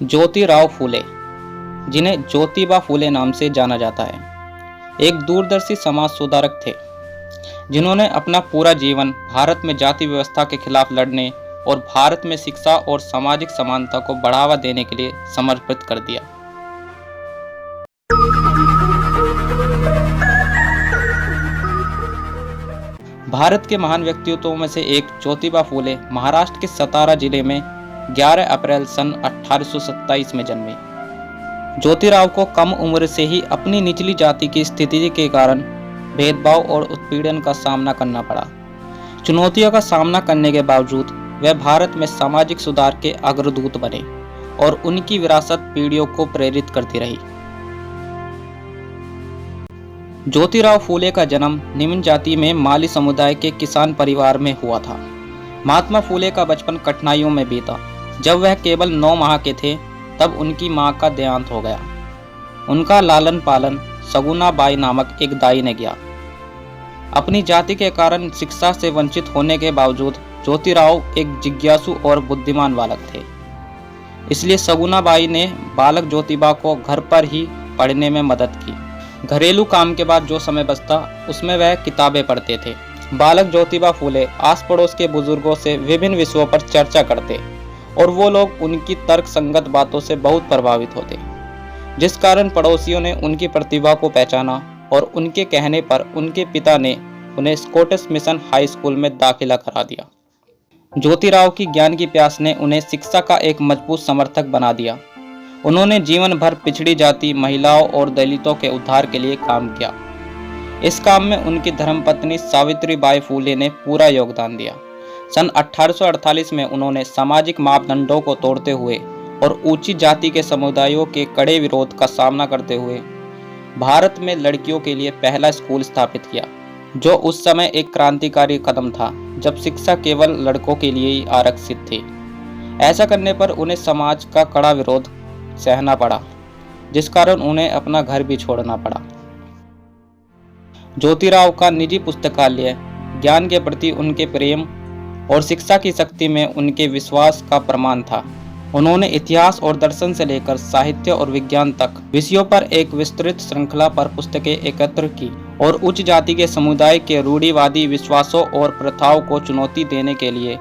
ज्योतिराव फूले, जिन्हें ज्योतिबा फूले नाम से जाना जाता है, एक दूरदर्शी समाज सुधारक थे जिन्होंने अपना पूरा जीवन भारत में जाति व्यवस्था के खिलाफ लड़ने और भारत में शिक्षा और सामाजिक समानता को बढ़ावा देने के लिए समर्पित कर दिया। भारत के महान व्यक्तित्वों में से एक ज्योतिबा फूले महाराष्ट्र के सतारा जिले में 11 अप्रैल सन 1827 में जन्मे। ज्योतिराव को कम उम्र से ही अपनी निचली जाति की स्थिति के कारण भेदभाव और उत्पीड़न का सामना करना पड़ा। चुनौतियों का सामना करने के बावजूद वह भारत में सामाजिक सुधार के अग्रदूत बने और उनकी विरासत पीढ़ियों को प्रेरित करती रही। ज्योतिराव फूले का जन्म निम्न जाति में माली समुदाय के किसान परिवार में हुआ था। महात्मा फूले का बचपन कठिनाइयों में बीता। जब वह केवल 9 माह के थे तब उनकी मां का देहांत हो गया। उनका लालन पालन सगुना बाई नामक एक दाई ने किया। अपनी जाति के कारण शिक्षा से वंचित होने के बावजूद ज्योतिराव एक जिज्ञासु और बुद्धिमान बालक थे। इसलिए सगुना बाई ने बालक ज्योतिबा को घर पर ही पढ़ने में मदद की। घरेलू काम के बाद जो समय बचता उसमें वह किताबें पढ़ते थे। बालक ज्योतिबा फूले आस पड़ोस के बुजुर्गों से विभिन्न विषयों पर चर्चा करते और वो लोग उनकी तर्क संगत बातों से बहुत प्रभावित होते, जिस कारण पड़ोसियों ने उनकी प्रतिभा को पहचाना और उनके कहने पर उनके पिता ने उन्हें स्कॉटिश मिशन हाई स्कूल में दाखिला करा दिया। ज्योतिराव की ज्ञान की प्यास ने उन्हें शिक्षा का एक मजबूत समर्थक बना दिया। उन्होंने जीवन भर पिछड़ी जाति, महिलाओं और दलितों के उद्धार के लिए काम किया। इस काम में उनकी धर्मपत्नी सावित्रीबाई फूले ने पूरा योगदान दिया। सन 1848 में उन्होंने सामाजिक मापदंडों को तोड़ते हुए और ऊंची जाति के समुदायों के कड़े विरोध का सामना करते हुए भारत में लड़कियों के लिए पहला स्कूल स्थापित किया, जो उस समय एक क्रांतिकारी कदम था जब शिक्षा केवल लड़कों के लिए ही आरक्षित थी। ऐसा करने पर उन्हें समाज का कड़ा विरोध सहना पड़ा, जिस कारण उन्हें अपना घर भी छोड़ना पड़ा। ज्योतिराव का निजी पुस्तकालय ज्ञान के प्रति उनके प्रेम और शिक्षा की शक्ति में उनके विश्वास का प्रमाण था। उन्होंने इतिहास और दर्शन से लेकर साहित्य और विज्ञान तक विषयों पर एक विस्तृत श्रृंखला पर पुस्तकें एकत्र की और उच्च जाति के समुदाय के रूढ़िवादी विश्वासों और प्रथाओं को चुनौती देने के लिए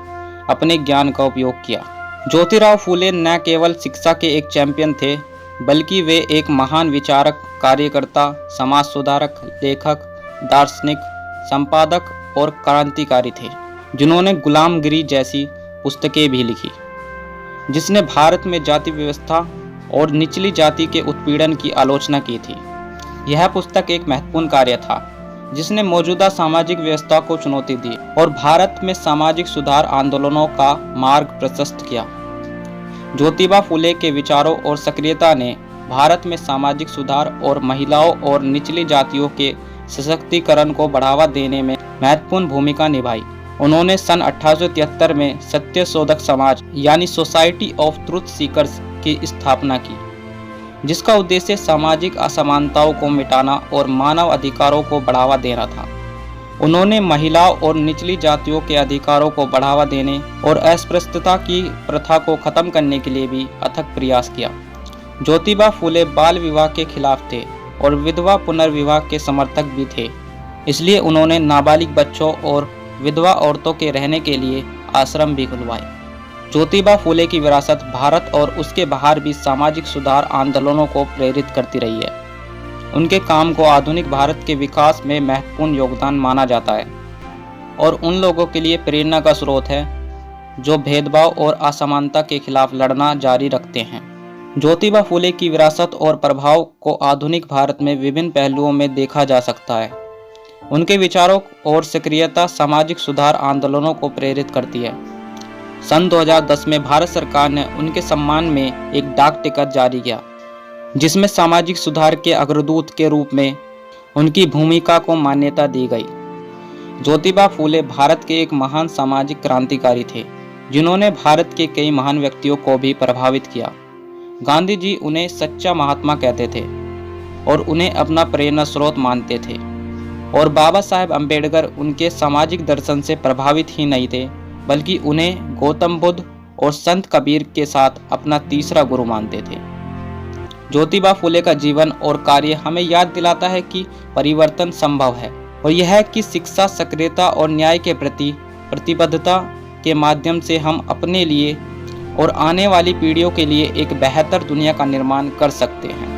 अपने ज्ञान का उपयोग किया। ज्योतिराव फूले न केवल शिक्षा के एक चैंपियन थे, बल्कि वे एक महान विचारक, कार्यकर्ता, समाज सुधारक, लेखक, दार्शनिक, संपादक और क्रांतिकारी थे, जिन्होंने गुलामगिरी जैसी पुस्तकें भी लिखी, जिसने भारत में जाति व्यवस्था और निचली जाति के उत्पीड़न की आलोचना की थी। यह पुस्तक एक महत्वपूर्ण कार्य था जिसने मौजूदा सामाजिक व्यवस्था को चुनौती दी और भारत में सामाजिक सुधार आंदोलनों का मार्ग प्रशस्त किया। ज्योतिबा फूले के विचारों और सक्रियता ने भारत में सामाजिक सुधार और महिलाओं और निचली जातियों के सशक्तिकरण को बढ़ावा देने में महत्वपूर्ण भूमिका निभाई। उन्होंने सन 1873 में सत्य शोधक समाज यानी सोसाइटी ऑफ ट्रुथ सीकर्स की स्थापना की, जिसका उद्देश्य सामाजिक असमानताओं को मिटाना और मानव अधिकारों को बढ़ावा देना था। उन्होंने महिलाओं और निचली जातियों के अधिकारों को बढ़ावा देने और अस्पृश्यता की प्रथा को खत्म करने के लिए भी अथक प्रयास किया। ज्योतिबा फूले बाल विवाह के खिलाफ थे और विधवा पुनर्विवाह के समर्थक भी थे। इसलिए उन्होंने नाबालिग बच्चों और विधवा औरतों के रहने के लिए आश्रम भी खुलवाए। ज्योतिबा फूले की विरासत भारत और उसके बाहर भी सामाजिक सुधार आंदोलनों को प्रेरित करती रही है। उनके काम को आधुनिक भारत के विकास में महत्वपूर्ण योगदान माना जाता है और उन लोगों के लिए प्रेरणा का स्रोत है जो भेदभाव और असमानता के खिलाफ लड़ना जारी रखते हैं। ज्योतिबा फूले की विरासत और प्रभाव को आधुनिक भारत में विभिन्न पहलुओं में देखा जा सकता है। उनके विचारों और सक्रियता सामाजिक सुधार आंदोलनों को प्रेरित करती है। सन 2010 में भारत सरकार ने उनके सम्मान में एक डाक टिकट जारी किया, जिसमें सामाजिक सुधार के अग्रदूत के रूप में उनकी भूमिका को मान्यता दी गई। ज्योतिबा फूले भारत के एक महान सामाजिक क्रांतिकारी थे, जिन्होंने भारत के कई महान व्यक्तियों को भी प्रभावित किया। गांधी जी उन्हें सच्चा महात्मा कहते थे और उन्हें अपना प्रेरणा स्रोत मानते थे, और बाबा साहेब अम्बेडकर उनके सामाजिक दर्शन से प्रभावित ही नहीं थे, बल्कि उन्हें गौतम बुद्ध और संत कबीर के साथ अपना तीसरा गुरु मानते थे। ज्योतिबा फुले का जीवन और कार्य हमें याद दिलाता है कि परिवर्तन संभव है और यह है कि शिक्षा, सक्रियता और न्याय के प्रति प्रतिबद्धता के माध्यम से हम अपने लिए और आने वाली पीढ़ियों के लिए एक बेहतर दुनिया का निर्माण कर सकते हैं।